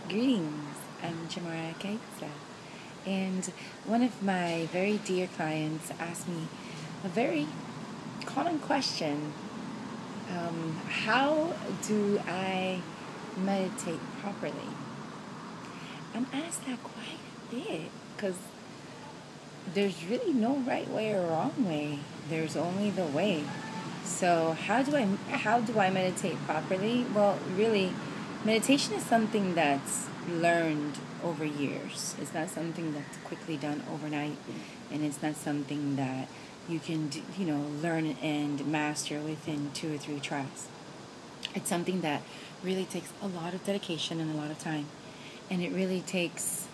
Greetings, I'm Jamara Kaitsa, and one of my very dear clients asked me a very common question. How do I meditate properly? I'm asked that quite a bit because there's really no right way or wrong way. There's only the way. So how do I meditate properly? Well, really, meditation is something that's learned over years. It's not something that's quickly done overnight, and it's not something that you can learn and master within 2 or 3 tries. It's something that really takes a lot of dedication and a lot of time, and it really takes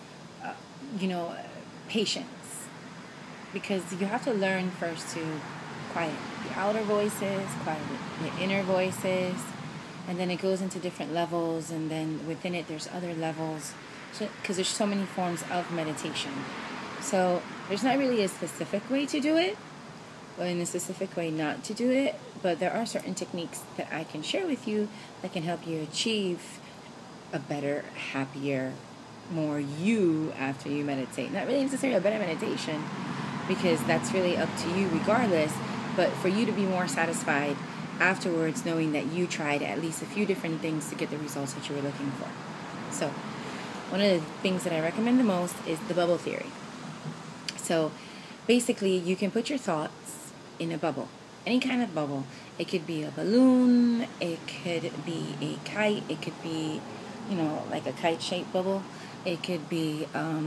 uh, you know patience, because you have to learn first to quiet the outer voices, quiet the inner voices, and then it goes into different levels, and then within it there's other levels, because there's so many forms of meditation. So there's not really a specific way to do it, or in a specific way not to do it, but there are certain techniques that I can share with you that can help you achieve a better, happier, more you after you meditate. Not really necessarily a better meditation, because that's really up to you regardless, but for you to be more satisfied afterwards, knowing that you tried at least a few different things to get the results that you were looking for. So one of the things that I recommend the most is the bubble theory. So basically, you can put your thoughts in a bubble, any kind of bubble. It could be a balloon, it could be a kite, it could be, like a kite-shaped bubble. It could be a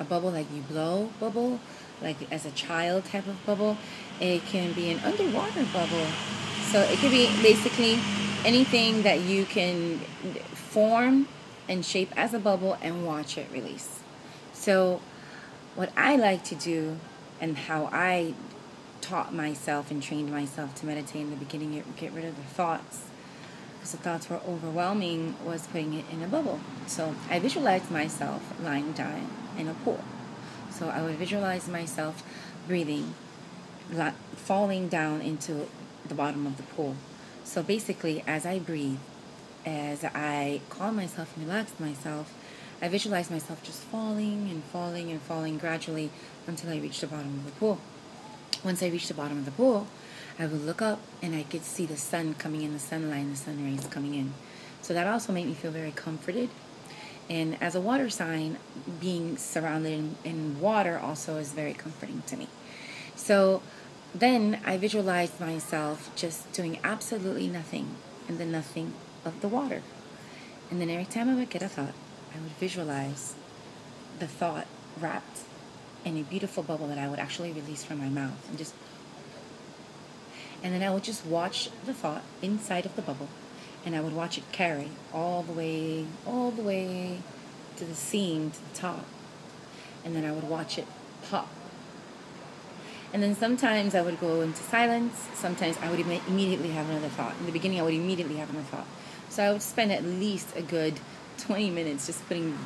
bubble like you blow bubble, like as a child type of bubble. It can be an underwater bubble. So it could be basically anything that you can form and shape as a bubble and watch it release. So what I like to do, and how I taught myself and trained myself to meditate in the beginning, get rid of the thoughts, because the thoughts were overwhelming, was putting it in a bubble. So I visualized myself lying down in a pool. So I would visualize myself breathing, falling down into the bottom of the pool. So basically, as I breathe, as I calm myself and relax myself, I visualize myself just falling and falling and falling gradually until I reach the bottom of the pool. Once I reach the bottom of the pool, I would look up and I could see the sun coming in, the sunlight, the sun rays coming in. So that also made me feel very comforted. And as a water sign, being surrounded in water also is very comforting to me. So then I visualized myself just doing absolutely nothing in the nothing of the water. And then every time I would get a thought, I would visualize the thought wrapped in a beautiful bubble that I would actually release from my mouth, and then I would just watch the thought inside of the bubble, and I would watch it carry all the way to the seam, to the top, and then I would watch it pop. And then sometimes I would go into silence. Sometimes I would immediately have another thought. In the beginning, I would immediately have another thought. So I would spend at least a good 20 minutes just spitting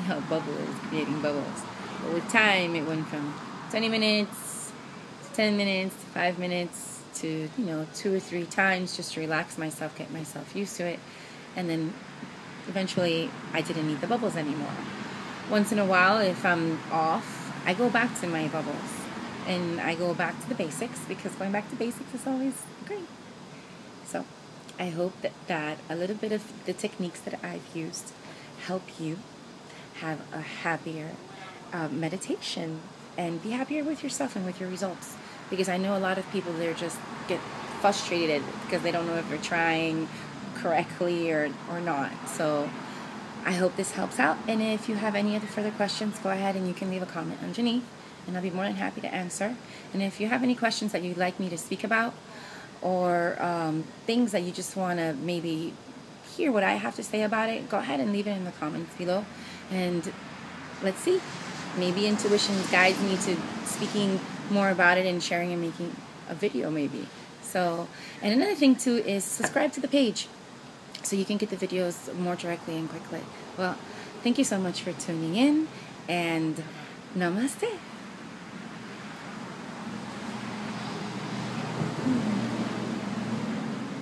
out bubbles, creating bubbles. But with time, it went from 20 minutes to 10 minutes to 5 minutes to 2 or 3 times, just to relax myself, get myself used to it. And then eventually I didn't need the bubbles anymore. Once in a while, if I'm off, I go back to my bubbles, and I go back to the basics, because going back to basics is always great. So I hope that a little bit of the techniques that I've used help you have a happier meditation, and be happier with yourself and with your results. Because I know a lot of people, they just get frustrated because they don't know if they're trying correctly or not. So I hope this helps out. And if you have any other further questions, go ahead and you can leave a comment underneath, and I'll be more than happy to answer. And if you have any questions that you'd like me to speak about, or things that you just want to maybe hear what I have to say about it, go ahead and leave it in the comments below. And let's see. Maybe intuition guides me to speaking more about it and sharing and making a video maybe. So, and another thing too is subscribe to the page so you can get the videos more directly and quickly. Well, thank you so much for tuning in, and namaste.